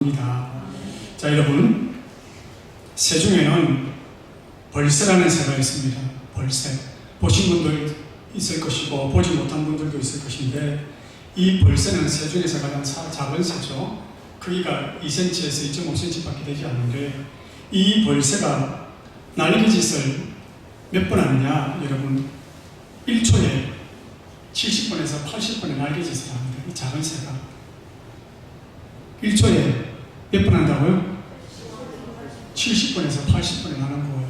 입니다. 자, 여러분, 새 중에는 벌새라는 새가 있습니다. 벌새. 보신 분들 있을 것이고 보지 못한 분들도 있을 것인데, 이 벌새는 새 중에서 가장 작은 새죠. 크기가 2cm에서 2.5cm밖에 되지 않는데, 이 벌새가 날개짓을 몇 번 하느냐, 여러분, 1초에 70번에서 80번의 날개짓을 합니다. 이 작은 새가 1초에 몇 번 한다고요? 70번에서 80번을 하는 거예요.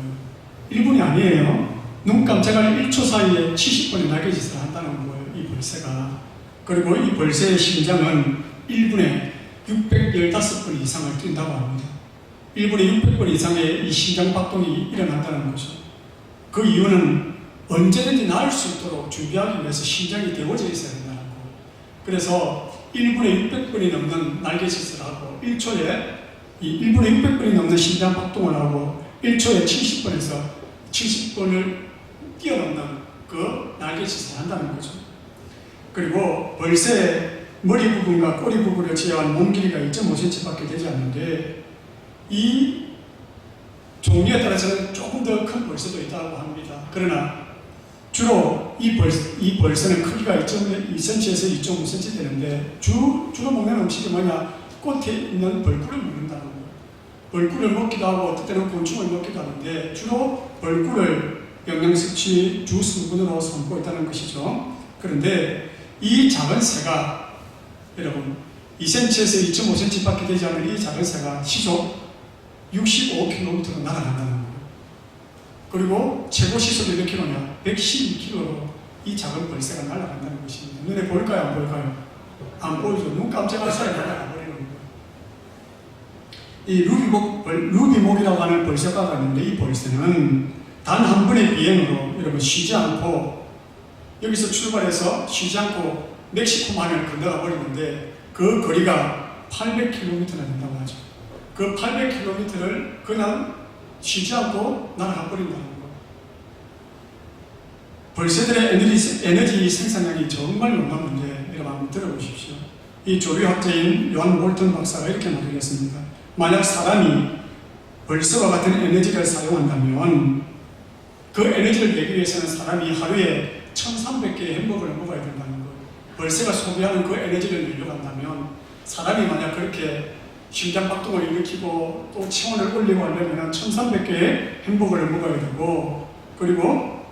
1분이 아니에요. 눈 깜짝할 1초 사이에 70번의 날개짓을 한다는 거예요, 이 벌새가. 그리고 이 벌새의 심장은 1분에 615번 이상을 뛴다고 합니다. 1분에 600번 이상의 이 심장 박동이 일어난다는 거죠. 그 이유는 언제든지 날 수 있도록 준비하기 위해서 심장이 데워져 있어야 된다는 거예요. 그래서 1분에 600번이 넘는 날개짓을 하고 1초에 1분에 600번이 넘는 심장 박동을 하고 1초에 70번에서 70번을 뛰어넘는 그 날개짓을 한다는 거죠. 그리고 벌새 머리 부분과 꼬리 부분을 제외한 몸 길이가 2.5cm밖에 되지 않는데, 이 종류에 따라서는 조금 더 큰 벌새도 있다고 합니다. 그러나 주로 이 벌새는 크기가 2.2cm에서 2.5cm 되는데, 주로 먹는 음식이 뭐냐? 꽃에 있는 벌꿀을 먹는다는 거예요. 벌꿀을 먹기도 하고 어떨 때는 곤충을 먹기도 하는데, 주로 벌꿀을 영양섭취 주 성분으로 삼고 있다는 것이죠. 그런데 이 작은 새가, 여러분, 2cm에서 2.5cm밖에 되지 않는 이 작은 새가 시속 65km로 날아간다는 거예요. 그리고 최고 시속이 몇 킬로냐? 112km로 이 작은 벌새가 날아간다는 것입니다. 눈에 보일까요? 안 보일까요? 안 보이죠. 눈 깜짝할 사이에 날아가버리는 거예요. 이 루비목이라고 하는 벌새과가 있는데, 이 벌새는 단 한 번의 비행으로 여러분 쉬지 않고, 여기서 출발해서 쉬지 않고 멕시코만을 건너가 버리는데, 그 거리가 800km나 된다고 하죠. 그 800km를 그냥 쉬지 않고 날아가 버린다는 거예요. 벌새들의 에너지 생산량이 정말 놀라운데, 여러분 한번 들어보십시오. 이 조류학자인 요한 몰턴 박사가 이렇게 말하겠습니다. 만약 사람이 벌새와 같은 에너지를 사용한다면, 그 에너지를 내기 위해서는 사람이 하루에 1300개의 햄버거를 먹어야 된다는 거예요. 벌새가 소비하는 그 에너지를 늘려간다면, 사람이 만약 그렇게 심장 박동을 일으키고 또 체온을 올리고 하려면 1300개의 햄버거를 먹어야 되고, 그리고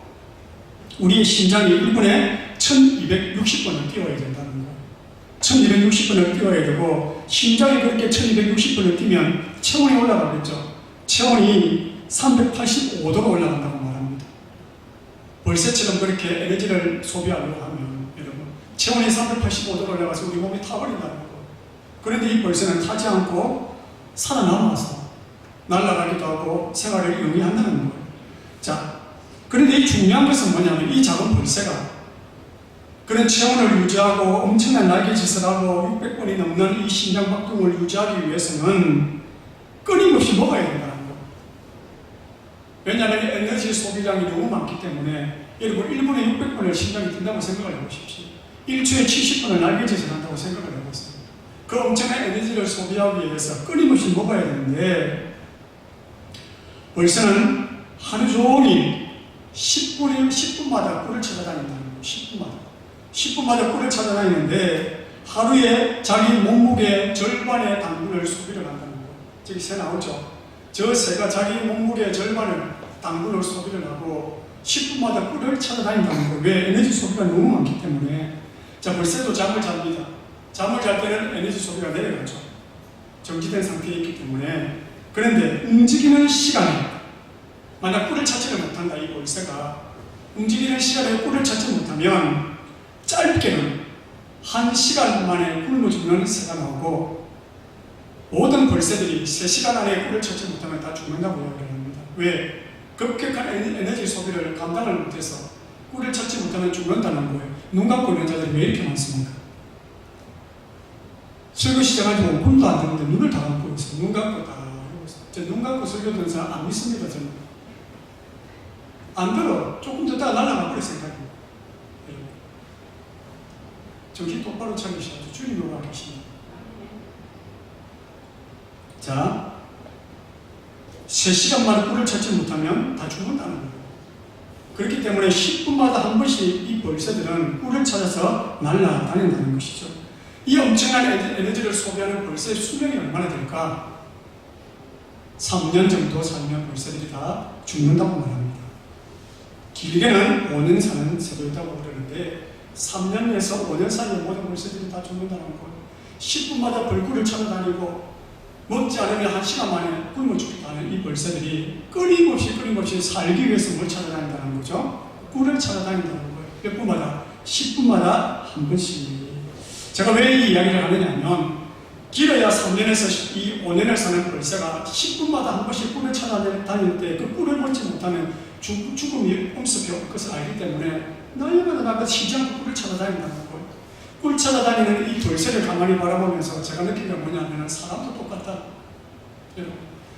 우리의 심장이 1분에 1260번을 뛰어야 된다는 거예요. 1260번을 뛰어야 되고, 심장이 그렇게 1260번을 뛰면 체온이 올라가겠죠. 체온이 385도로 올라간다고 말합니다. 벌새처럼 그렇게 에너지를 소비하려고 하면, 여러분, 체온이 385도로 올라가서 우리 몸이 타버린다는 거예요. 그런데 이 벌새는 타지 않고 살아남아서 날아가기도 하고 생활을 영위한다는 거예요. 자, 그런데 이 중요한 것은 뭐냐면, 이 작은 벌새가 그런 체온을 유지하고 엄청난 날개짓을 하고 600번이 넘는 이 심장박동을 유지하기 위해서는 끊임없이 먹어야 된다는 거예요. 왜냐하면 에너지 소비량이 너무 많기 때문에, 여러분 1분에 600번을 심장이 뛴다고 생각을 해보십시오. 1초에 70번을 날개짓을 한다고 생각을 해보세요. 그 엄청난 에너지를 소비하기 위해서 끊임없이 먹어야 되는데, 벌새는 하루 종일 10분마다 꿀을 찾아다닌다는 거예요. 10분마다 꿀을 찾아다니는데, 하루에 자기 몸무게 절반의 당분을 소비를 한다는 거예요. 저기 새 나오죠? 저 새가 자기 몸무게의 절반을 당분을 소비를 하고 10분마다 꿀을 찾아다닌다는 거예요. 왜? 에너지 소비가 너무 많기 때문에. 자, 벌새도 잠을 잡니다. 잠을 잘 때는 에너지 소비가 내려가죠. 정지된 상태에 있기 때문에. 그런데 움직이는 시간에, 만약 꿀을 찾지를 못한다, 이 벌새가 움직이는 시간에 꿀을 찾지 못하면 짧게는 1시간 만에 굶어 죽는 새가 나오고, 모든 벌새들이 3시간 안에 꿀을 찾지 못하면 다 죽는다고 이야기를 합니다. 왜? 급격한 에너지 소비를 감당을 못해서 꿀을 찾지 못하면 죽는다는 거예요. 눈 감고 있는 자들이 왜 이렇게 많습니까? 설교 시작하지만 5분도 안 되는데 눈을 다 감고 있어요. 눈 감고 다 하고 있어요. 저 눈 감고 설교 듣는 사람 안 믿습니다, 저는. 안 들어. 조금 듣다가 날아가 버릴 생각입니다. 정신 똑바로 차리셔야죠. 주님이 와 계십니다. 자, 3시간 만에 꿀을 찾지 못하면 다 죽는다는 거예요. 그렇기 때문에 10분마다 한 번씩 이 벌새들은 꿀을 찾아서 날아다닌다는 것이죠. 이 엄청난 에너지를 소비하는 벌새의 수명이 얼마나 될까? 3년 정도 살면 벌새들이 다 죽는다고 말합니다. 길게는 5년 사는 새도 있다고 그러는데 3년에서 5년 사이에 모든 벌새들이 다 죽는다는 거예요. 10분마다 벌꿀을 찾아다니고 먹지 않으면 1시간 만에 굶어 죽기도 하는 이 벌새들이 끊임없이 살기 위해서 뭘 찾아다닌다는 거죠? 꿀을 찾아다닌다는 거예요. 몇 분마다? 10분마다 한 번씩. 제가 왜 이 이야기를 하느냐면 길어야 3년에서 5년을 사는 벌새가 10분마다 한 번씩 꿀을 찾아다닐 때 그 꿀을 먹지 못하면 죽음이 엄습해 것을 알기 때문에 날마다 나가 쉬지 않고 꿀을 찾아다닌다는 거예요. 꿀 찾아다니는 이 벌새를 가만히 바라보면서 제가 느낀 게 뭐냐면 사람도 똑같다.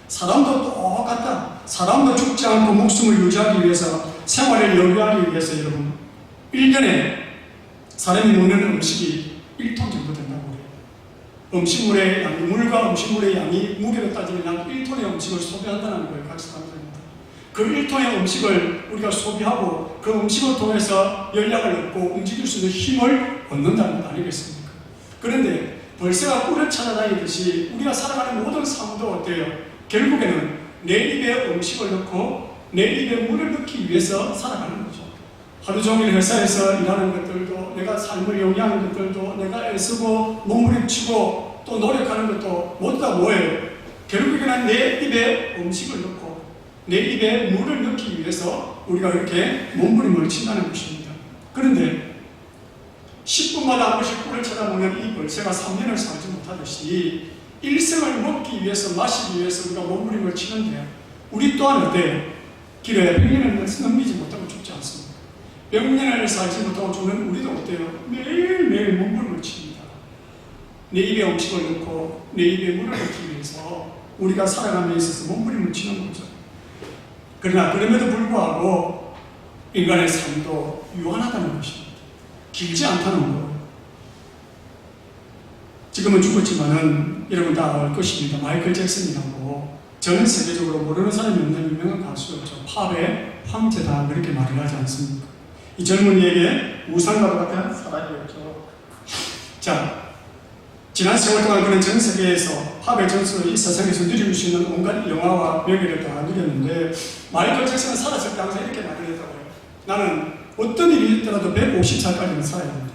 사람도 똑같다. 사람도 죽지 않고 목숨을 유지하기 위해서, 생활을 여유하기 위해서 여러분 1년에 사람이 먹는 음식이 1톤 정도 된다고 그래요. 음식물의 양이, 물과 음식물의 양이 무게로 따지면 약 1톤의 음식을 소비한다는 거예요. 각 사람들입니다. 그 1톤의 음식을 우리가 소비하고 그 음식을 통해서 연락을 얻고 움직일 수 있는 힘을 얻는다는 것 아니겠습니까? 그런데 벌새가 꿀을 찾아다니듯이 우리가 살아가는 모든 삶도 어때요? 결국에는 내 입에 음식을 넣고 내 입에 물을 넣기 위해서 살아가는 거죠. 하루 종일 회사에서 일하는 것들도, 내가 삶을 영위하는 것들도, 내가 애쓰고 몸부림치고 또 노력하는 것도 모두 다 뭐예요? 결국에는 내 입에 음식을 넣고 내 입에 물을 넣기 위해서 우리가 이렇게 몸부림을 친다는 것입니다. 그런데 10분마다 한 번씩 꿀을 찾아보면 이 벌새가 3년을 살지 못하듯이 일생을 먹기 위해서, 마시기 위해서 우리가 몸부림을 치는데 우리 또한 어때요? 길어야 100년을 넘기지 못하고 죽지 않습니다. 100년을 살지 못하고 죽는 우리도 어때요? 매일매일 몸부림을 칩니다. 내 입에 음식을 넣고 내 입에 물을 넣기 위해서 우리가 살아감에 있어서 몸부림을 치는 거죠. 그러나 그럼에도 불구하고 인간의 삶도 유한하다는 것입니다. 길지 않다는 거예요. 지금은 죽었지만은 여러분 다 알 것입니다. 마이클 잭슨이라고 전 세계적으로 모르는 사람이 없는 유명한 가수였죠. 팝의 황제다 그렇게 말을 하지 않습니까? 이 젊은이에게 우상과도 같은 사랑이었죠. 자, 지난 세월 동안 그는 전 세계에서 팝의 전수를 이 세상에서 누릴 수 있는 온갖 영화와 명예를 다 누렸는데 마이클 잭슨은 살았을 때 항상 이렇게 말을 했다고 해요. 나는 어떤 일이 있더라도 150살까지는 살아야 된다.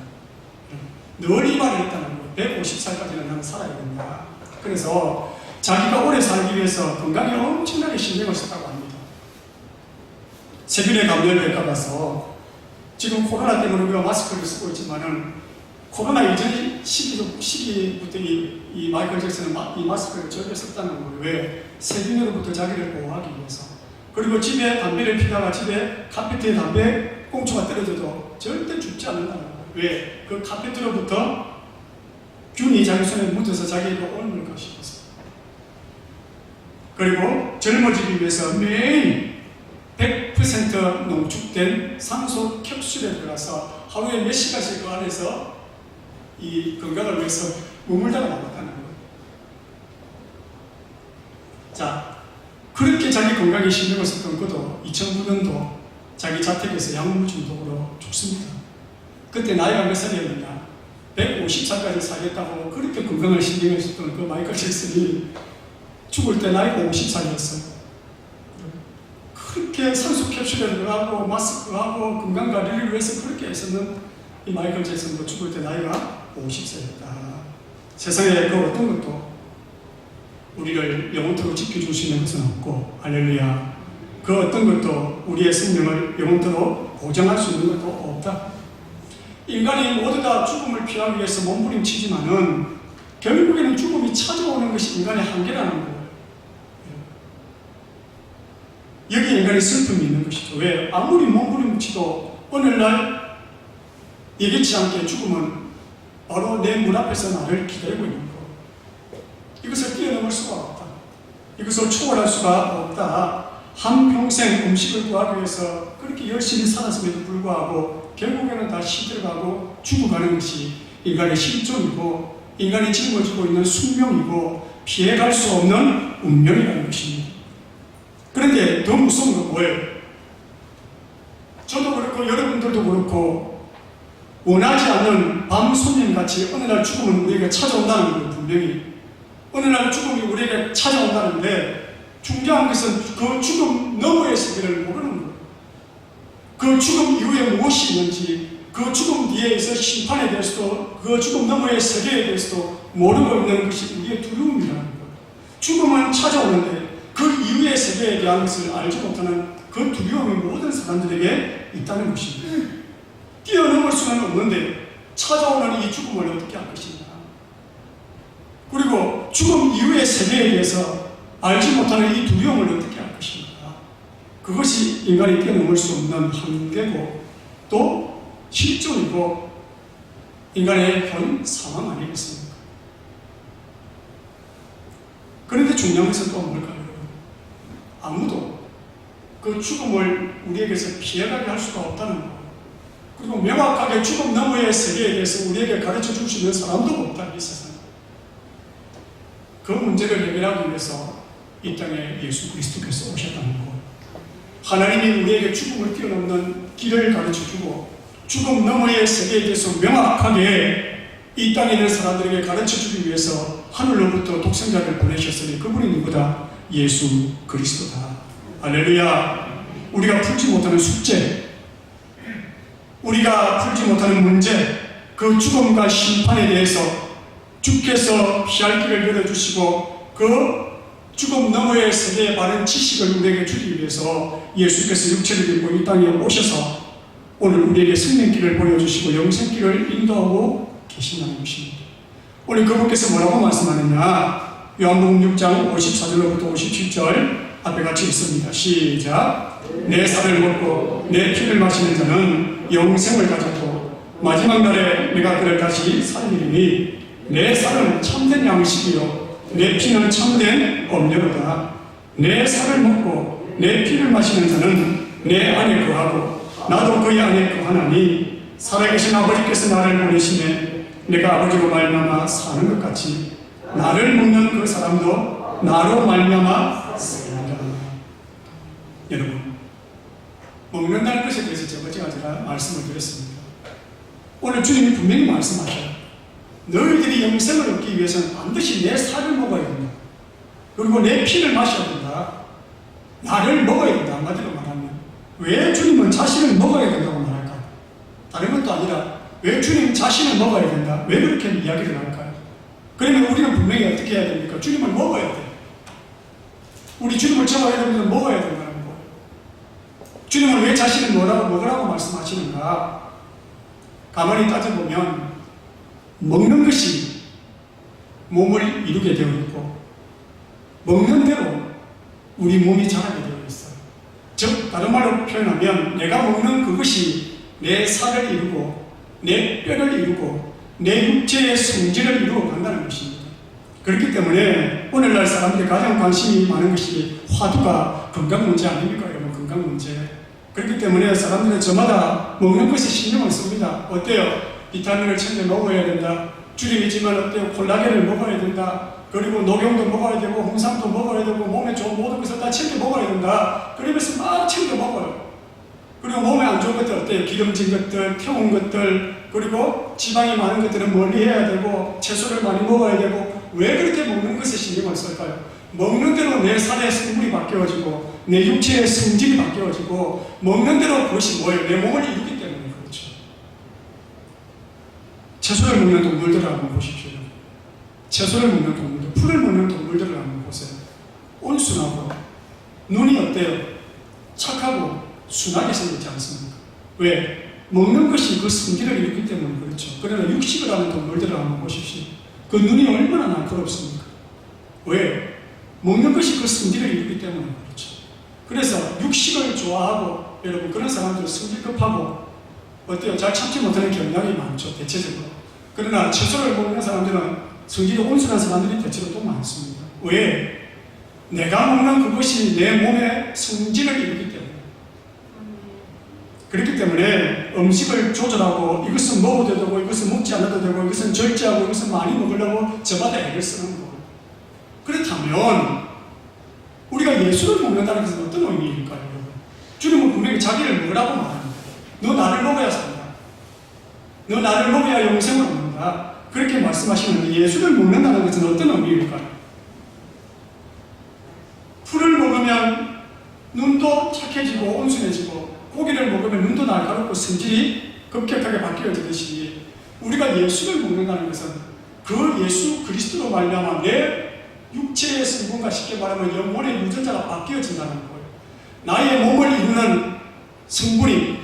늘 이 말을 했다는 거예요. 150살까지는 나는 살아야 된다. 그래서 자기가 오래 살기 위해서 건강에 엄청나게 신경을 썼다고 합니다. 세균에 감염될까 봐서 지금 코로나 때문에 우리가 마스크를 쓰고 있지만은 코로나 이전 시기부터 이 마이클 잭슨은 이 마스크를 절대 썼다는 거예요. 왜? 세균으로부터 자기를 보호하기 위해서. 그리고 집에 담배를 피다가 집에 카페트에 담배 꽁초가 떨어져도 절대 죽지 않는다는 거예요. 왜? 그 카페트로부터 균이 자기 손에 묻어서 자기에게 옮을 것이어서. 그리고 젊어지기 위해서 매일 100% 농축된 산소 캡슐에 들어가서 하루에 몇 시간씩 그 안에서 이 건강을 위해서 머물다가 나왔다는 거예요. 자, 그렇게 자기 건강에 신경을 썼던 그도 2009년도 자기 자택에서 약물 중독으로 죽습니다. 그때 나이가 몇 살이었느냐? 150살까지 살겠다고 그렇게 건강을 신경을 썼던 그 마이클 잭슨이 죽을 때 나이가 50살이었어요. 그렇게 산소 캡슐에 들어가고 마스크하고 건강 관리를 위해서 그렇게 애쓰는 이 마이클 잭슨도 죽을 때 나이가 50세였다. 세상에 그 어떤 것도 우리를 영원토록 지켜줄 수 있는 것은 없고, 할렐루야. 그 어떤 것도 우리의 생명을 영원토록 보장할 수 있는 것도 없다. 인간이 모두 다 죽음을 피하기 위해서 몸부림치지만은 결국에는 죽음이 찾아오는 것이 인간의 한계라는 거예요. 여기 인간의 슬픔이 있는 것이죠. 왜? 아무리 몸부림치도 오늘날 예기치 않게 죽음은 바로 내 문 앞에서 나를 기다리고 있는 거. 이것을 뛰어넘을 수가 없다. 이것을 초월할 수가 없다. 한평생 음식을 구하기 위해서 그렇게 열심히 살았음에도 불구하고 결국에는 다 시들어가고 죽어가는 것이 인간의 실존이고 인간이 짊어지고 있는 숙명이고 피해갈 수 없는 운명이라는 것입니다. 그런데 더 무서운 건 뭐예요? 저도 그렇고 여러분들도 그렇고 원하지 않는 밤손님같이 어느 날 죽음은 우리에게 찾아온다는 거예요. 분명히 어느 날 죽음이 우리에게 찾아온다는데 중요한 것은 그 죽음 너머의 세계를 모르는 거예요. 그 죽음 이후에 무엇이 있는지, 그 죽음 뒤에 있어 심판에 대해서도, 그 죽음 너머의 세계에 대해서도 모르고 있는 것이 우리의 두려움이라는 거예요. 죽음은 찾아오는데 그 이후의 세계에 대한 것을 알지 못하는 그 두려움이 모든 사람들에게 있다는 것입니다. 뛰어넘을 수는 없는데 찾아오는 이 죽음을 어떻게 할 것인가? 그리고 죽음 이후의 세계에 대해서 알지 못하는 이 두려움을 어떻게 할 것인가? 그것이 인간이 뛰어넘을 수 없는 한계고 또 실존이고 인간의 현 상황 아니겠습니까? 그런데 중요한 것은 또 뭘까요? 아무도 그 죽음을 우리에게서 피해가게 할 수가 없다는 것. 그리고 명확하게 죽음 너머의 세계에 대해서 우리에게 가르쳐 줄 수 있는 사람도 없다, 이 세상에. 그 문제를 해결하기 위해서 이 땅에 예수 그리스도께서 오셨다는 것. 하나님이 우리에게 죽음을 뛰어넘는 길을 가르쳐주고 죽음 너머의 세계에 대해서 명확하게 이 땅에 있는 사람들에게 가르쳐주기 위해서 하늘로부터 독생자를 보내셨으니 그분이 누구다? 예수 그리스도다. 할렐루야. 우리가 풀지 못하는 숙제, 우리가 풀지 못하는 문제, 그 죽음과 심판에 대해서 주께서 피할 길을 열어주시고 그 죽음 너머의 세계의 바른 지식을 우리에게 주기 위해서 예수께서 육체를 입고 이 땅에 오셔서 오늘 우리에게 생명길을 보여주시고 영생길을 인도하고 계신다는 것입니다. 오늘 그분께서 뭐라고 말씀하느냐? 요한복음 6장 54절로부터 57절 앞에 같이 있습니다. 시작. 내 살을 먹고 내 피를 마시는 자는 영생을 가졌고 마지막 날에 내가 그를 다시 살리리니 내 살은 참된 양식이요 내 피는 참된 음료로다. 내 살을 먹고 내 피를 마시는 자는 내 안에 거하고 나도 그의 안에 거하나니 살아계신 아버지께서 나를 보내시매 내가 아버지로 말미암아 사는 것 같이 나를 먹는 그 사람도 나로 말미암아 살리라. 여러분, 먹는다는 것에 대해서 제가 말씀을 드렸습니다. 오늘 주님이 분명히 말씀하셔요. 너희들이 영생을 얻기 위해서는 반드시 내 살을 먹어야 된다. 그리고 내 피를 마셔야 된다. 나를 먹어야 된다. 한마디로 말하면 왜 주님은 자신을 먹어야 된다고 말할까? 다른 것도 아니라 왜 주님 자신을 먹어야 된다? 왜 그렇게 이야기를 할까요? 그러면 우리는 분명히 어떻게 해야 됩니까? 주님을 먹어야 돼. 우리 주님을 잡아야 되면 먹어야 된다는 거예요. 주님은 왜 자신을 먹으라고 말씀하시는가? 가만히 따져보면 먹는 것이 몸을 이루게 되어 있고 먹는 대로 우리 몸이 자라게 되어 있어요. 즉 다른 말로 표현하면 내가 먹는 그것이 내 살을 이루고 내 뼈를 이루고 내 육체의 성질을 이루어 간다는 것입니다. 그렇기 때문에 오늘날 사람들이 가장 관심이 많은 것이 화두가 건강 문제 아닙니까? 여러분, 건강 문제. 그렇기 때문에 사람들은 저마다 먹는 것에 신경을 씁니다. 어때요? 비타민을 챙겨 먹어야 된다. 주름이지만 어때요? 콜라겐을 먹어야 된다. 그리고 녹용도 먹어야 되고 홍삼도 먹어야 되고 몸에 좋은 모든 것을 다 챙겨 먹어야 된다. 그러면서 막 챙겨 먹어요. 그리고 몸에 안 좋은 것들 어때요? 기름진 것들, 태운 것들, 그리고 지방이 많은 것들은 멀리 해야 되고 채소를 많이 먹어야 되고. 왜 그렇게 먹는 것에 신경을 쓸까요? 먹는 대로 내 살의 성분이 바뀌어지고 내 육체의 성질이 바뀌어지고 먹는 대로 그것이 뭐예요? 내 몸을 이루기 때문에 그렇죠. 채소를 먹는 동물들을 한번 보십시오. 채소를 먹는 동물들, 풀을 먹는 동물들을 한번 보세요. 온순하고 눈이 어때요? 착하고 순하게 생겼지 않습니까? 왜? 먹는 것이 그 성질을 이루기 때문에 그렇죠. 그러나 육식을 하는 동물들을 한번 보십시오. 그 눈이 얼마나 날카롭습니까? 왜? 먹는 것이 그 성질을 이루기 때문에 그렇죠. 그래서 육식을 좋아하고 여러분 그런 사람들은 성질급하고 어때요? 잘 참지 못하는 경향이 많죠. 대체적으로. 그러나 채소를 먹는 사람들은 성질이 온순한 사람들이 대체로 또 많습니다. 왜? 내가 먹는 그것이 내 몸의 성질을 이루기 때문에. 그렇기 때문에 음식을 조절하고 이것은 먹어도 되고 이것은 먹지 않아도 되고 이것은 절제하고 이것은 많이 먹으려고 저마다 애를 쓰는 거예요. 그렇다면 우리가 예수를 먹는다는 것은 어떤 의미일까요? 주님은 분명히 자기를 먹으라고 말합니다. 너 나를 먹어야 산다. 너 나를 먹어야 영생을 얻는다. 그렇게 말씀하시는데 예수를 먹는다는 것은 어떤 의미일까요? 풀을 먹으면 눈도 착해지고 온순해지고 고기를 먹으면 눈도 날카롭고 성질이 급격하게 바뀌어지듯이 우리가 예수를 먹는다는 것은 그 예수 그리스도로 말미암아 내 육체의 성분과 쉽게 말하면 영혼의 유전자가 바뀌어진다는 거예요. 나의 몸을 이루는 성분이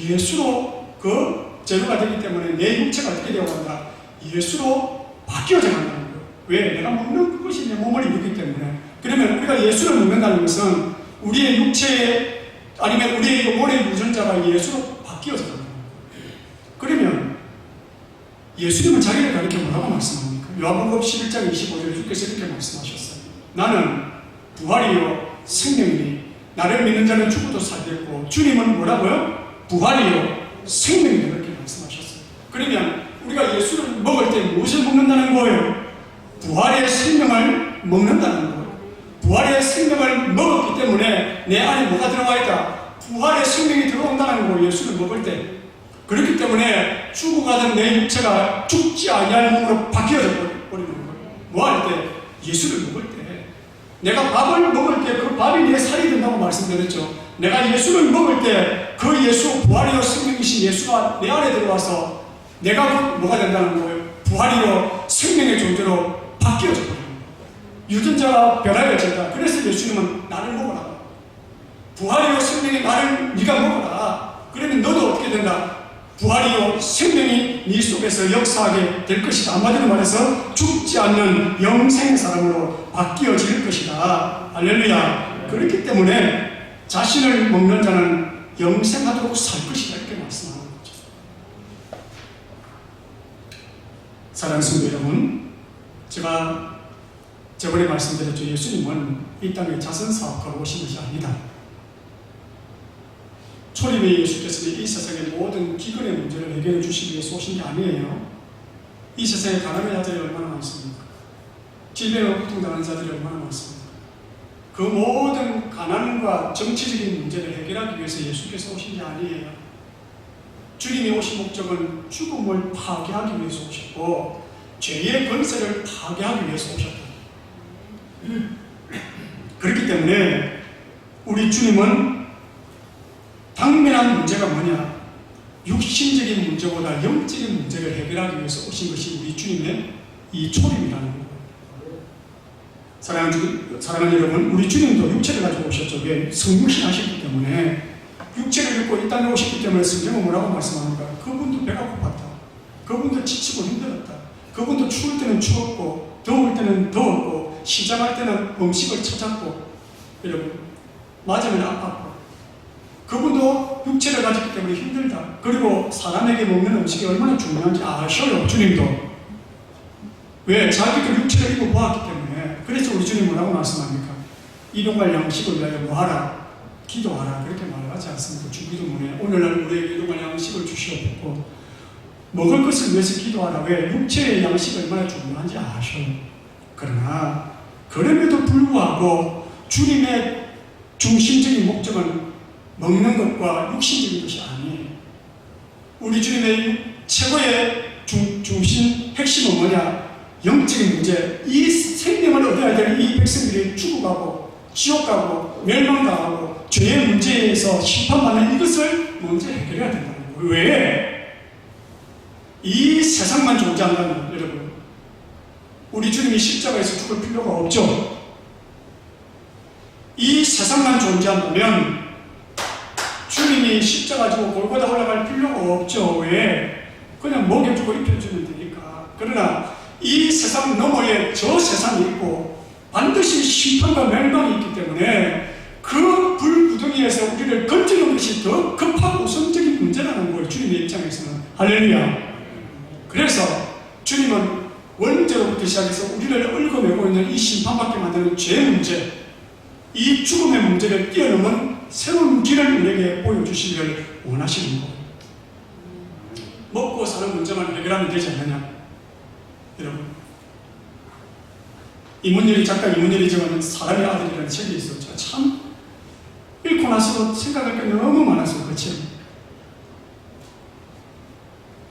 예수로 그 제로가 되기 때문에 내 육체가 어떻게 되어간다? 예수로 바뀌어져 간다는 거예요. 왜? 내가 먹는 그것이 내 몸을 이루기 때문에. 그러면 우리가 예수를 먹는다는 것은 우리의 육체에 아니면 우리의 영혼의 유전자가 예수로 바뀌어져 간다는 거예요. 그러면 예수님은 자기를 가리켜 뭐라고 말씀합니까? 요한복음 11장 25절에 주께서 이렇게 말씀하셨어요. 나는 부활이요 생명이니 나를 믿는 자는 죽어도 살겠고, 주님은 뭐라고요? 부활이요 생명이니 그렇게 말씀하셨어요. 그러면 우리가 예수를 먹을 때 무엇을 먹는다는 거예요? 부활의 생명을 먹는다는 거예요. 부활의 생명을 먹었기 때문에 내 안에 뭐가 들어가 있다? 부활의 생명이 들어온다는 거예요. 예수를 먹을 때. 그렇기 때문에 죽어가던 내 육체가 죽지 아니할 몸으로 바뀌어져 버리는 거예요. 뭐 할 때? 예수를 먹을 때. 내가 밥을 먹을 때 그 밥이 내 살이 된다고 말씀드렸죠. 내가 예수를 먹을 때 그 예수, 부활이요 생명이신 예수가 내 안에 들어와서 내가 뭐가 된다는 거예요? 부활이요 생명의 존재로 바뀌어져 버리는 거예요. 유전자가 변화해진다. 그래서 예수님은 나를 먹어라. 부활이요 생명이 나를 네가 먹어라. 그러면 너도 어떻게 된다? 부활이요 생명이 네 속에서 역사하게 될 것이다. 한마디로 말해서 죽지 않는 영생의 사람으로 바뀌어질 것이다. 할렐루야. 그렇기 때문에 자신을 먹는 자는 영생하도록 살 것이다. 이렇게 말씀하는 거죠. 사랑하는 성도 여러분, 제가 저번에 말씀드렸죠. 예수님은 이 땅에 자선사업하러 오신 것이 아니다. 초림의 예수께서는 이 세상의 모든 기근의 문제를 해결해 주시기 위해서 오신 게 아니에요. 이 세상에 가난한 자들이 얼마나 많습니까? 질병으로 고통당하는 자들이 얼마나 많습니까? 그 모든 가난과 정치적인 문제를 해결하기 위해서 예수께서 오신 게 아니에요. 주님이 오신 목적은 죽음을 파괴하기 위해서 오셨고 죄의 권세를 파괴하기 위해서 오셨다. 그렇기 때문에 우리 주님은 당면한 문제가 뭐냐? 육신적인 문제보다 영적인 문제를 해결하기 위해서 오신 것이 우리 주님의 이 초림이라는 거예요. 사랑하는 여러분, 우리 주님도 육체를 가지고 오셨죠. 왜? 성육신하셨기 때문에 육체를 입고 이 땅에 오셨기 때문에 성경은 뭐라고 말씀합니까? 그분도 배가 고팠다. 그분도 지치고 힘들었다. 그분도 추울 때는 추웠고 더울 때는 더웠고 시장할 때는 음식을 찾았고 여러분 맞으면 아팠고 그분도 육체를 가졌기 때문에 힘들다. 그리고 사람에게 먹는 음식이 얼마나 중요한지 아셔요. 주님도. 왜? 자기도 육체를 입고 보았기 때문에. 그래서 우리 주님 뭐라고 말씀합니까? 일용할 양식을 위하여 뭐하라? 기도하라. 그렇게 말하지 않습니까? 주기도문에 오늘날 우리에게 일용할 양식을 주시옵고 먹을 것을 위해서 기도하라. 왜? 육체의 양식이 얼마나 중요한지 아셔요. 그러나 그럼에도 불구하고 주님의 중심적인 목적은 먹는 것과 육신적인 것이 아니에요. 우리 주님의 최고의 중심 핵심은 뭐냐? 영적인 문제. 이 생명을 얻어야 되는 이 백성들이 죽어가고 지옥가고 멸망당하고 죄의 문제에서 심판받는 이것을 먼저 해결해야 된다는 거예요. 왜? 이 세상만 존재한다면 여러분 우리 주님이 십자가에서 죽을 필요가 없죠. 이 세상만 존재한다면 주님이 십자가 지고 골고다 올라갈 필요가 없죠. 왜? 그냥 먹여주고 입혀주면 되니까. 그러나 이 세상 너머에 저 세상이 있고 반드시 심판과 멸망이 있기 때문에 그 불구덩이에서 우리를 건지는 것이 더 급하고 우선적인 문제라는 거예요. 주님의 입장에서는. 할렐루야. 그래서 주님은 원죄로부터 시작해서 우리를 얽어매고 있는 이 심판받게 만드는 죄 문제, 이 죽음의 문제를 뛰어넘은 새로운 길을 우리에게 보여주시기를 원하시는 거예요. 먹고 사는 문제만 해결하면 되지 않느냐? 여러분, 작가 이문열이 적은 사람의 아들이라는 책이 있었죠. 참 읽고 나서도 생각할 게 너무 많았어요. 그 책.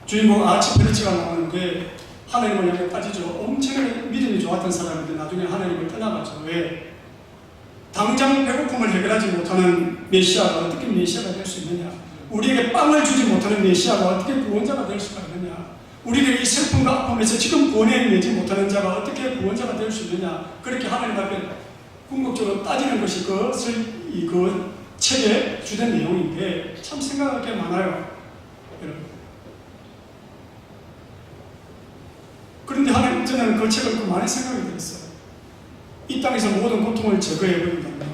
주인공 아치페르치가 나오는데 하나님을 향해 빠지죠. 엄청나게 믿음이 좋았던 사람인데 나중에 하나님을 떠나가죠. 왜? 당장 배고픔을 해결하지 못하는 메시아가 어떻게 메시아가 될 수 있느냐? 우리에게 빵을 주지 못하는 메시아가 어떻게 구원자가 될 수가 있느냐? 우리를 이 슬픔과 아픔에서 지금 구원해내지 못하는 자가 어떻게 구원자가 될 수 있느냐? 그렇게 하나님 앞에 궁극적으로 따지는 것이 그 책의 주된 내용인데 참 생각할 게 많아요. 여러분. 그런데 하나님, 저는 그 책을 그 많은 생각이 들었어요. 이 땅에서 모든 고통을 제거해버린다면,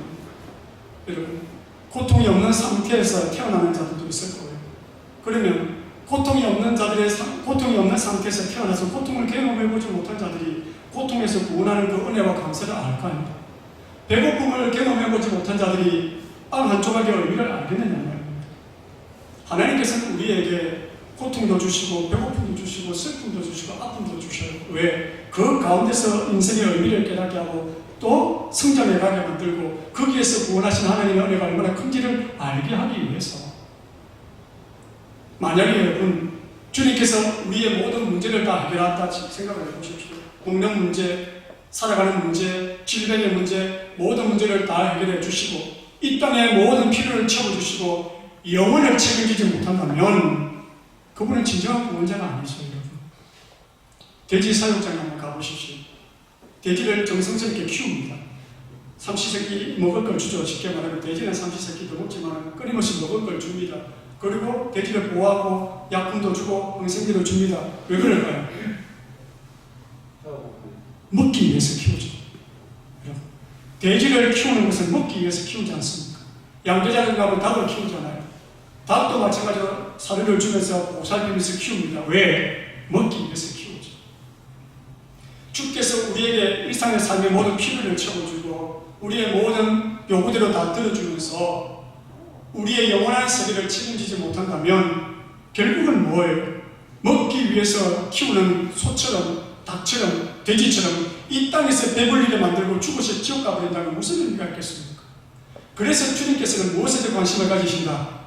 여러분, 고통이 없는 상태에서 태어나는 자들도 있을 거예요. 그러면 고통이 없는 상태에서 태어나서 고통을 경험해보지 못한 자들이 고통에서 구원하는 그 은혜와 감사를 알 거 아닙니까? 배고픔을 경험해보지 못한 자들이 빵 한 조각의 의미를 알겠느냐 말입니다. 하나님께서는 우리에게 고통도 주시고 배고픔도 주시고 슬픔도 주시고 아픔도 주셔요. 왜? 그 가운데서 인생의 의미를 깨닫게 하고 또 성장해가게 만들고 거기에서 구원하신 하나님의 은혜가 얼마나 큰지를 알게 하기 위해서. 만약에 여러분 주님께서 우리의 모든 문제를 다 해결한다 생각을 해보십시오. 먹는 문제, 살아가는 문제, 질병의 문제, 모든 문제를 다 해결해 주시고 이 땅의 모든 필요를 채워주시고 영혼을 책임지지 못한다면 그분은 진정한 구원자가 아니죠. 여러분. 돼지 사육장에 한번 가보십시오. 돼지를 정성스럽게 키웁니다. 삼시세끼 먹을 걸 주죠. 쉽게 말하면 돼지는 삼시세끼도 먹지만 끊임없이 먹을 걸 줍니다. 그리고 돼지를 보호하고 약품도 주고 항생제도 줍니다. 왜 그럴까요? 먹기 위해서 키우죠. 돼지를 키우는 것은 먹기 위해서 키우지 않습니까? 양조장에 가면 닭을 키우잖아요. 닭도 마찬가지로 사료를 주면서 보살피면서 키웁니다. 왜? 먹기 위해서 키우죠. 주께서 우리에게 일상의 삶의 모든 필요를 채워주고 우리의 모든 요구대로 다 들어주면서 우리의 영원한 세계를 책임지지 못한다면 결국은 뭐예요? 먹기 위해서 키우는 소처럼 닭처럼 돼지처럼 이 땅에서 배불리게 만들고 죽어서 지옥 가버린다면 무슨 의미가 있겠습니까? 그래서 주님께서는 무엇에 대해 관심을 가지신다?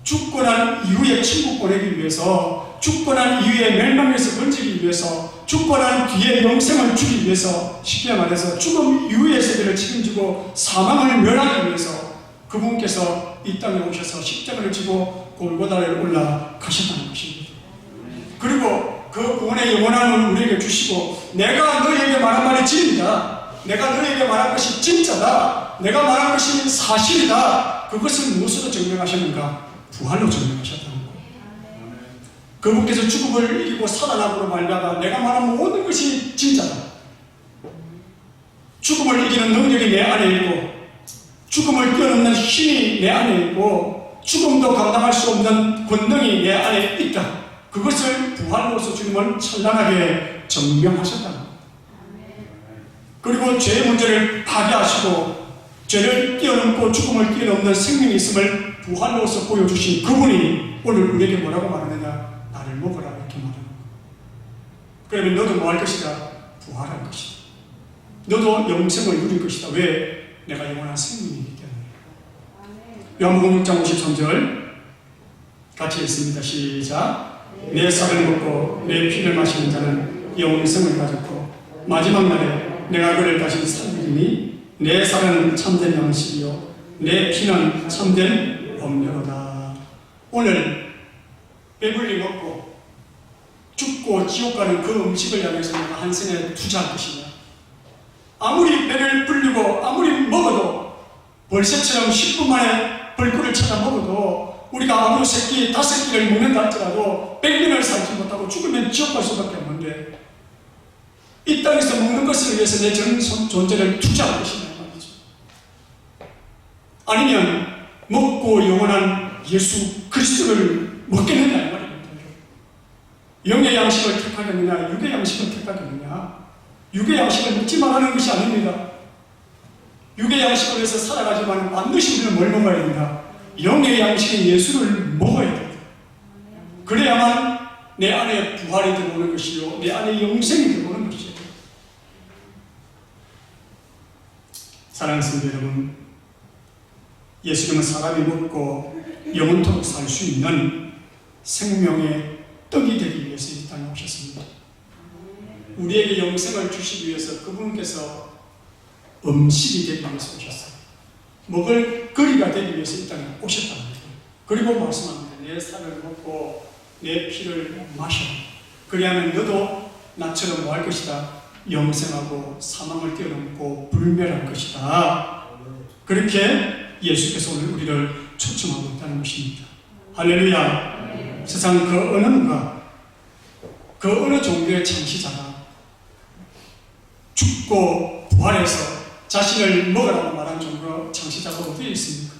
죽고 난 이후에 천국 보내기 위해서, 죽고 난 이후에 멸망에서 건지기 위해서, 죽고 난 뒤에 영생을 주기 위해서, 쉽게 말해서 죽음 이후의 세계를 책임지고 사망을 멸하기 위해서 그분께서 이 땅에 오셔서 십자가를 지고 골고다를 올라가셨다는 것입니다. 그리고 그 구원의 영원함을 우리에게 주시고 내가 너희에게 말한 말이 진리다. 내가 너희에게 말한 것이 진짜다. 내가 말한 것이 사실이다. 그것을 무엇으로 증명하셨는가? 부활로 증명하셨다는 거예요. 그분께서 죽음을 이기고 살아남으로 말미암아 내가 말한 모든 것이 진짜다. 죽음을 이기는 능력이 내 안에 있고 죽음을 뛰어넘는 힘이 내 안에 있고 죽음도 감당할 수 없는 권능이 내 안에 있다. 그것을 부활로서 주님은 찬란하게 증명하셨다. 그리고 죄의 문제를 파괴하시고 죄를 뛰어넘고 죽음을 뛰어넘는 생명이 있음을 부활로서 보여주신 그분이 오늘 우리에게 뭐라고 말하느냐? 나를 먹으라 이렇게 말하는 거예요. 그러면 너도 뭐 할 것이다? 부활할 것이다. 너도 영생을 누릴 것이다. 왜? 내가 영원한 생명이기 때문에. 요한복음 6장 53절 같이 읽습니다. 시작. 내 살을 먹고 내 피를 마시는 자는 영생을 가졌고 마지막 날에 내가 그를 다시 살리리니 내 살은 참된 양식이요 내 피는 참된 음료로다. 오늘 배불리 먹고 죽고 지옥 가는 그 음식을 향해서 내가 한 생에 투자할 것이냐? 아무리 배를 불리고 아무리 먹어도 벌새처럼 10분 만에 벌꿀을 찾아 먹어도 우리가 아무 새끼 5끼를 먹는다 할지라도 100년을 살지 못하고 죽으면 지옥 갈 수밖에 없는데 이 땅에서 먹는 것을 위해서 내 전 존재를 투자할 것이냐 말이죠. 아니면 먹고 영원한 예수 그리스도를 먹겠느냐 이 말입니다. 영의 양식을 택하겠느냐 육의 양식을 택하겠느냐. 육의 양식을 먹지 말라는 것이 아닙니다. 육의 양식으로 해서 살아가지만 반드시 우리는 뭘 먹어야 됩니다. 영의 양식인 예수를 먹어야 됩니다. 그래야만 내 안에 부활이 들어오는 것이요 내 안에 영생이 들어오는 것이에요. 사랑하는 성도 여러분, 예수님은 사람이 먹고 영원토록 살 수 있는 생명의 떡이 되기 위해서 이 땅에 오셨습니다. 우리에게 영생을 주시기 위해서 그분께서 음식이 되기 위해서 오셨어요. 먹을 거리가 되기 위해서 이 땅에 오셨다는 거예요. 그리고 말씀합니다. 내 살을 먹고 내 피를 마셔. 그리하면 너도 나처럼 뭐 할 것이다? 영생하고 사망을 뛰어넘고 불멸할 것이다. 그렇게 예수께서 오늘 우리를 초청하고 있다는 것입니다. 할렐루야. 세상 그 어느 누가, 그 어느 종교의 창시자가 죽고 부활해서 자신을 먹으라고 말한 종교 창시자가 어디에 있습니까?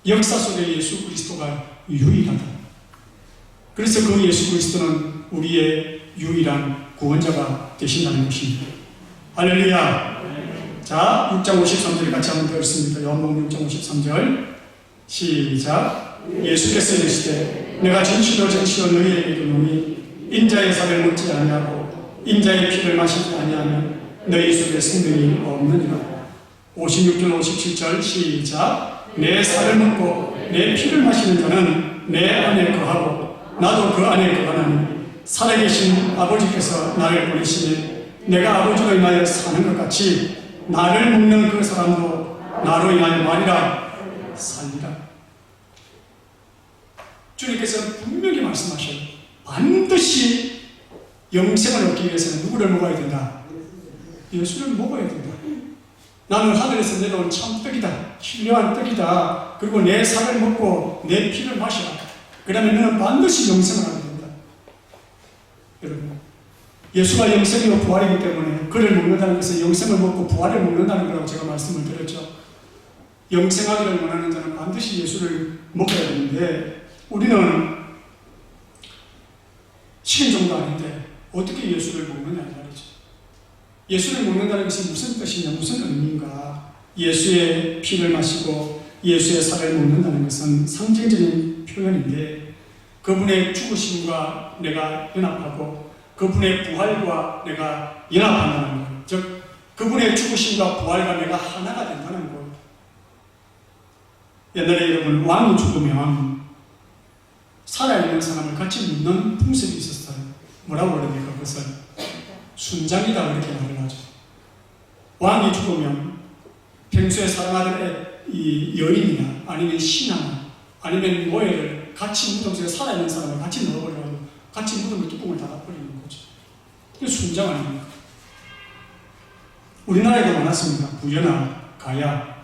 역사 속에 예수 그리스도가 유일하다. 그래서 그 예수 그리스도는 우리의 유일한 구원자가 되신다는 것입니다. 할렐루야. 자, 6장 53절 같이 한번 읽습니다. 요한복음 6장 53절 시작. 예수께서 이르시되 내가 진실로 너희에게 이르노니 인자의 살을 먹지 아니하고 인자의 피를 마시지 아니하면 너희 속에 생명이 없느니라. 56절 57절 시작. 내 살을 먹고 내 피를 마시는 자는 내 안에 거하고 나도 그 안에 거하나니 살아계신 아버지께서 나를 보내시니 내가 아버지로 인하여 사는 것 같이 나를 먹는 그 사람도 나로 인하여 말이라 살리라. 주님께서 분명히 말씀하셔요. 반드시 영생을 얻기 위해서는 누구를 먹어야 된다? 예수를 먹어야 된다. 나는 하늘에서 내려온 참 떡이다. 신령한 떡이다. 그리고 내 살을 먹고 내 피를 마시라. 그러면 너는 반드시 영생을 하게 된다. 여러분, 예수가 영생이고 부활이기 때문에 그를 먹는다는 것은 영생을 먹고 부활을 먹는다는 거라고 제가 말씀을 드렸죠. 영생하기를 원하는 자는 반드시 예수를 먹어야 되는데 우리는 식인종도 아닌데 어떻게 예수를 먹느냐 이 말이죠. 예수를 먹는다는 것이 무슨 뜻이냐, 무슨 의미인가. 예수의 피를 마시고 예수의 살을 먹는다는 것은 상징적인 표현인데 그분의 죽으심과 내가 연합하고 그분의 부활과 내가 연합한다는 것, 즉 그분의 죽으심과 부활과 내가 하나가 된다는 것. 옛날에 여러분 왕이 죽으면 살아있는 사람을 같이 묻는 풍습이 있었어요. 뭐라고 그럽니까? 그것을 순장이다 그렇게 말을 하죠. 왕이 죽으면 평소에 사랑하던 이 여인이나 아니면 신하나 아니면 모해를 같이 무덤 속에 살아있는 사람을 같이 넣어버려서 같이 무덤의 뚜껑을 닫아버리는 거죠. 이게 순장 아닙니까? 우리나라에도 많았습니다. 부여나 가야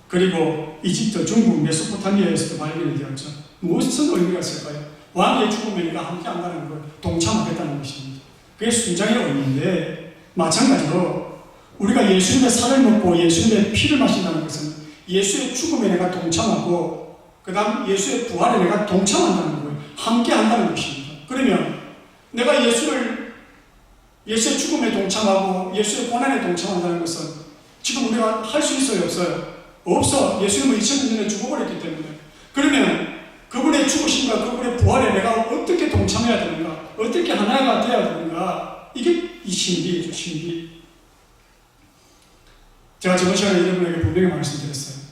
그리고 이집트, 중국, 메소포타미아에서도 발견이 되었죠. 무슨 의미가 있을까요? 왕의 죽음에 내가 함께 한다는 걸 동참하겠다는 것입니다. 그게 순장의 의미인데 마찬가지로 우리가 예수님의 살을 먹고 예수님의 피를 마신다는 것은 예수의 죽음에 내가 동참하고 그 다음 예수의 부활에 내가 동참한다는 거예요. 함께 한다는 것입니다. 그러면 내가 예수의 죽음에 동참하고 예수의 고난에 동참한다는 것은 지금 우리가 할 수 있어요? 없어요? 없어. 예수님은 2000년 전에 죽어버렸기 때문에. 그러면 그분의 죽으심과 그분의 부활에 내가 어떻게 동참해야 되는가? 어떻게 하나가 되어야 되는가? 이게 이 신비이죠, 신비. 제가 저번 시간에 여러분에게 분명히 말씀드렸어요.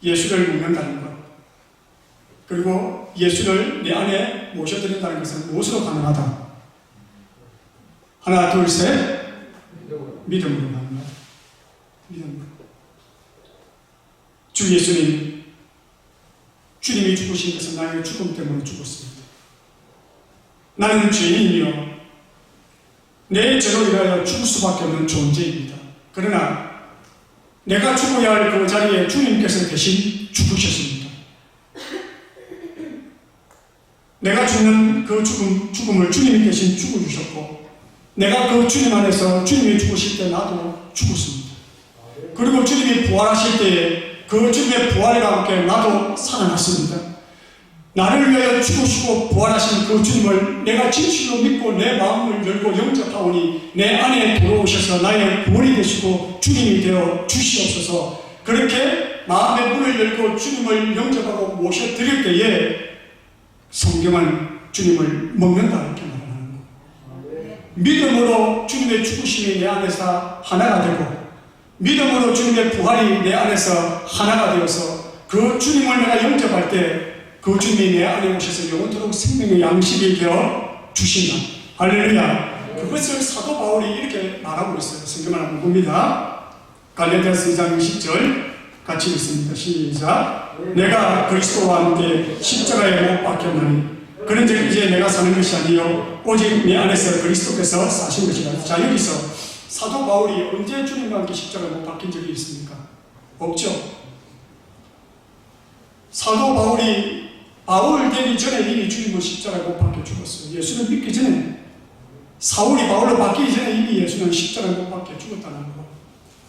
예수를 먹는다는 것, 그리고 예수를 내 안에 모셔드린다는 것은 무엇으로 가능하다? 하나, 둘, 셋. 믿음으로 가능하다. 믿음으로. 주 예수님, 주님이 죽으신 것은 나의 죽음 때문에 죽었습니다. 나는 죄인이요 내 죄로 인하여 죽을 수밖에 없는 존재입니다. 그러나 내가 죽어야 할 그 자리에 주님께서 대신 죽으셨습니다. 내가 죽는 그 죽음을 주님이 대신 죽어주셨고 내가 그 주님 안에서 주님이 죽으실 때 나도 죽었습니다. 그리고 주님이 부활하실 때에 그 주님의 부활과 함께 나도 살아났습니다. 나를 위하여 죽으시고 부활하신 그 주님을 내가 진실로 믿고 내 마음을 열고 영접하오니 내 안에 들어오셔서 나의 구원이 되시고 주님이 되어 주시옵소서. 그렇게 마음의 문을 열고 주님을 영접하고 모셔드릴 때에 성경은 주님을 먹는다 이렇게 말하는 거예요. 믿음으로 주님의 죽으심이 내 안에서 하나가 되고 믿음으로 주님의 부활이 내 안에서 하나가 되어서 그 주님을 내가 영접할 때 그 주님이 내 안에 오셔서 영원토록 생명의 양식이 되어 주신다. 할렐루야. 그것을 사도 바울이 이렇게 말하고 있어요. 성경을 한번 봅니다. 갈라디아서 2장 20절 같이 읽습니다. 시작. 내가 그리스도와 함께 십자가에 못 박혔나니 그런즉 이제 내가 사는 것이 아니요 오직 내 안에서 그리스도께서 사신 것이라. 자, 여기서 사도 바울이 언제 주님과 함께 십자가에 못 박힌 적이 있습니까? 없죠. 사도 바울이 바울 되기 전에 이미 주님은 십자가에 못 박혀 죽었어요. 예수를 믿기 전에, 사울이 바울로 바뀌기 전에 이미 예수는 십자가에 못 박혀 죽었다는 거.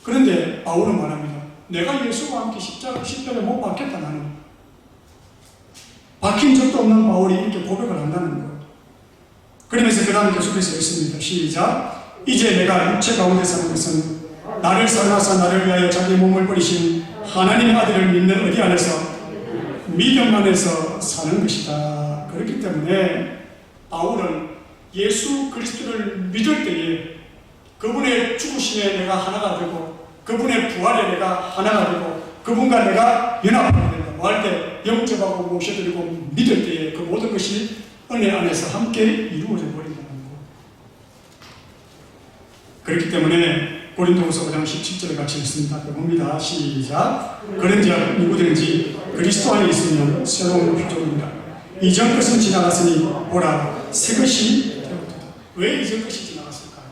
그런데 바울은 말합니다. 내가 예수와 함께 십자가에 못 박혔다. 나는 박힌 적도 없는 바울이 이렇게 고백을 한다는 거예요. 그러면서 그 다음에 계속해서 읽습니다. 시작. 이제 내가 육체 가운데 사는 것은 나를 사랑하사 나를 위하여 자기 몸을 버리신 하나님 아들을 믿는 어디 안에서 믿음 안에서 사는 것이다. 그렇기 때문에 바울은 예수 그리스도를 믿을 때에 그분의 죽으심에 내가 하나가 되고 그분의 부활에 내가 하나가 되고 그분과 내가 연합하게 된다. 뭐 할 때 영접하고 모셔드리고 믿을 때에 그 모든 것이 은혜 안에서 함께 이루어져 버린다는 거. 그렇기 때문에 고린도후서 5장 17절에 같이 읽습니다. 봅니다. 시작. 그런즉 누구든지 그리스도 안에 있으면 새로운 피조물이라. 이전 것은 지나갔으니 보라 새 것이 되었다. 왜 이전 것이 지나갔을까요?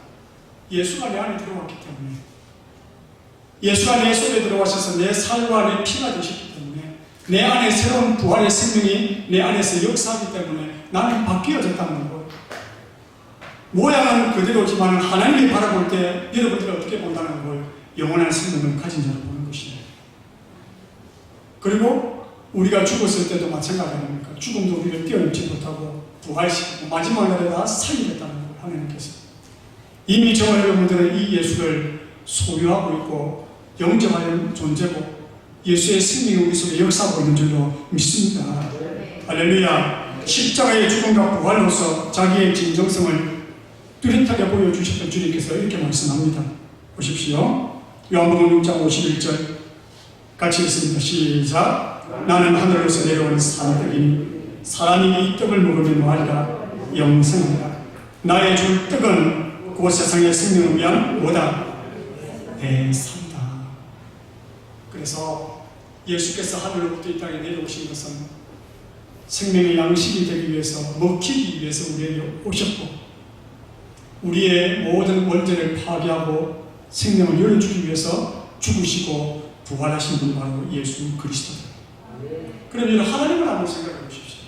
예수가 내 안에 들어왔기 때문에, 예수가 내 속에 들어와셔서 내 살과 내 피가 되셨기 때문에, 내 안에 새로운 부활의 생명이 내 안에서 역사하기 때문에 나는 바뀌어졌다는 거예요. 모양은 그대로지만 하나님이 바라볼 때 여러분들이 어떻게 본다는 걸 영원한 생명을 가진 자로 보는 것이에요. 그리고 우리가 죽었을 때도 마찬가지 아닙니까? 죽음도 우리를 뛰어넘지 못하고 부활시키고 마지막 날에 다 살리겠다는 걸 하나님께서. 이미 저와 여러분들은 이 예수를 소유하고 있고 영접하는 존재고 예수의 생명이 우리 속에 역사하고 있는 줄로 믿습니다. 할렐루야. 십자가의 죽음과 부활로서 자기의 진정성을 뚜렷하게 보여주셨던 주님께서 이렇게 말씀합니다. 보십시오. 요한복음 6장 51절 같이 읽습니다. 시작. 나는 하늘에서 내려온 산떡이니 사람이 이 떡을 먹으면 뭐하리라? 영생하리라. 나의 줄 떡은 그 세상의 생명을 위한 뭐다? 내 삶이다. 그래서 예수께서 하늘로부터 이 땅에 내려오신 것은 생명의 양식이 되기 위해서, 먹히기 위해서 우리에게 오셨고 우리의 모든 원죄를 파괴하고 생명을 열어주기 위해서 죽으시고 부활하신 분이 바로 예수 그리스도다. 그럼 이런 하나님을 한번 생각해 보십시오.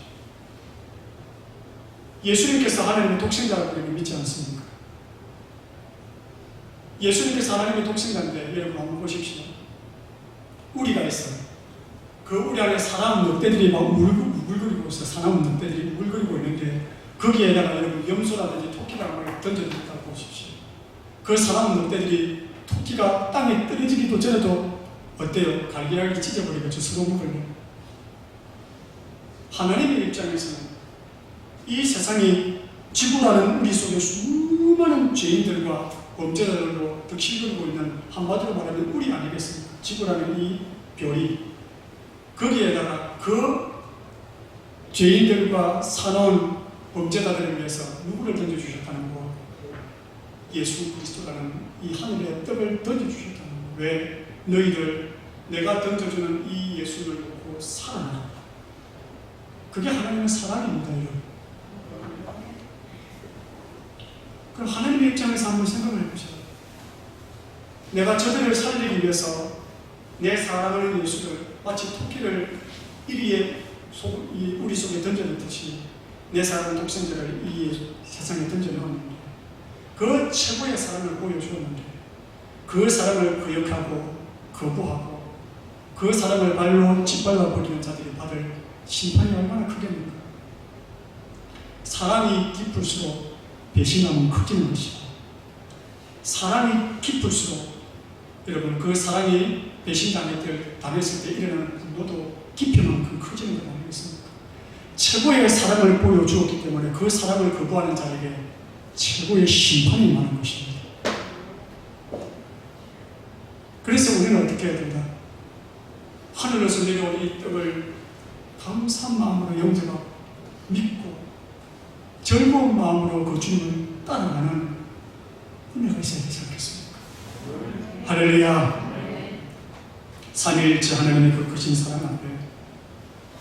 예수님께서 하나님의 독생자라고 우리는 믿지 않습니까? 예수님께서 하나님의 독생자인데 여러분 한번 보십시오. 우리가 있어요. 그 우리 안에 사나운 늑대들이 막 우글거리고 있어요. 사나운 늑대들이 우글거리고 있는데 거기에다가 여러분 염소라든지 토끼가 막 던져진다고 보십시오. 그 사나운 늑대들이 토끼가 땅에 떨어지기도 전에도 어때요? 갈기갈기 찢어버리겠죠. 서로 먹으려고. 하나님의 입장에서는 이 세상이 지구라는 우리 속에 수많은 죄인들과 범죄자들로 득실거리고 있는, 한마디로 말하면 우리 아니겠습니까? 지구라는 이 별이, 거기에다가 그 죄인들과 사나운 범죄자들을 위해서 누구를 던져주셨다는 거? 예수 그리스도라는 이 하늘의 떡을 던져주셨다는 거. 왜? 너희들 내가 던져주는 이 예수를 보고 살아나. 그게 하나님의 사랑입니다. 여러분. 그럼 하나님의 입장에서 한번 생각을 해보세요. 내가 저들을 살리기 위해서 내 사랑하는 예수를 마치 토끼를 이리에 우리 속에 던져놓듯이 내 사랑하는 독생자를 이 세상에 던져놓았는데 그 최고의 사랑을 보여주었는데 그 사랑을 거역하고 거부하고 그 사랑을 발로 짓밟아 버리는 자들이 받을 심판이 얼마나 크겠는가. 사랑이 깊을수록 배신감은 커지는 것이고, 사랑이 깊을수록 여러분 그 사랑이 배신당했을 때 일어나는 분노도 깊이만큼 커지는 것 아니겠습니까? 최고의 사랑을 보여주었기 때문에 그 사랑을 거부하는 자에게 최고의 심판이 임하는 것입니다. 우리는 어떻게 해야 된다? 하늘에서 내려온 이 떡을 감사한 마음으로 영접하고 믿고 즐거운 마음으로 그 주님을 따라가는 은혜가 있어야 되지 않겠습니까? 할렐루야. 삼위일체 하나님의 그 크신 사랑 앞에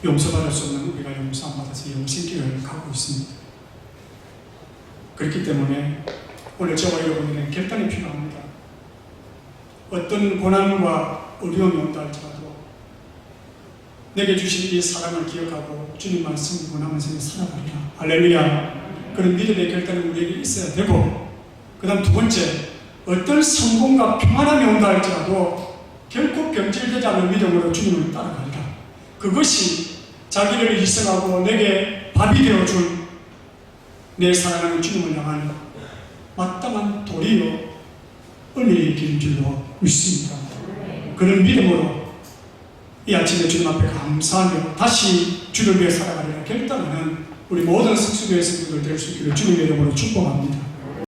용서받을 수 없는 우리가 용서 안 받아서 영생길을 가고 있습니다. 그렇기 때문에 오늘 저와 여러분에게 결단이 필요합니다. 어떤 고난과 어려움이 온다 할지라도 내게 주신 이 사랑을 기억하고 주님 말씀을 원하면서 살아가리라. 할렐루야. 그런 믿음의 결단이 우리에게 있어야 되고, 그 다음 두 번째, 어떤 성공과 평안함이 온다 할지라도 결코 병질되지 않은 믿음으로 주님을 따라가리라. 그것이 자기를 희생하고 내게 밥이 되어준 내 사랑하는 주님을 향한 마땅한 도리요 은혜의 길인 줄로 믿습니다. 그런 믿음으로 이 아침에 주님 앞에 감사하며 다시 주를 위해 살아가리라 결단하는 우리 모든 성수교회 성도들 될 수 있기를 주님의 이름으로 축복합니다.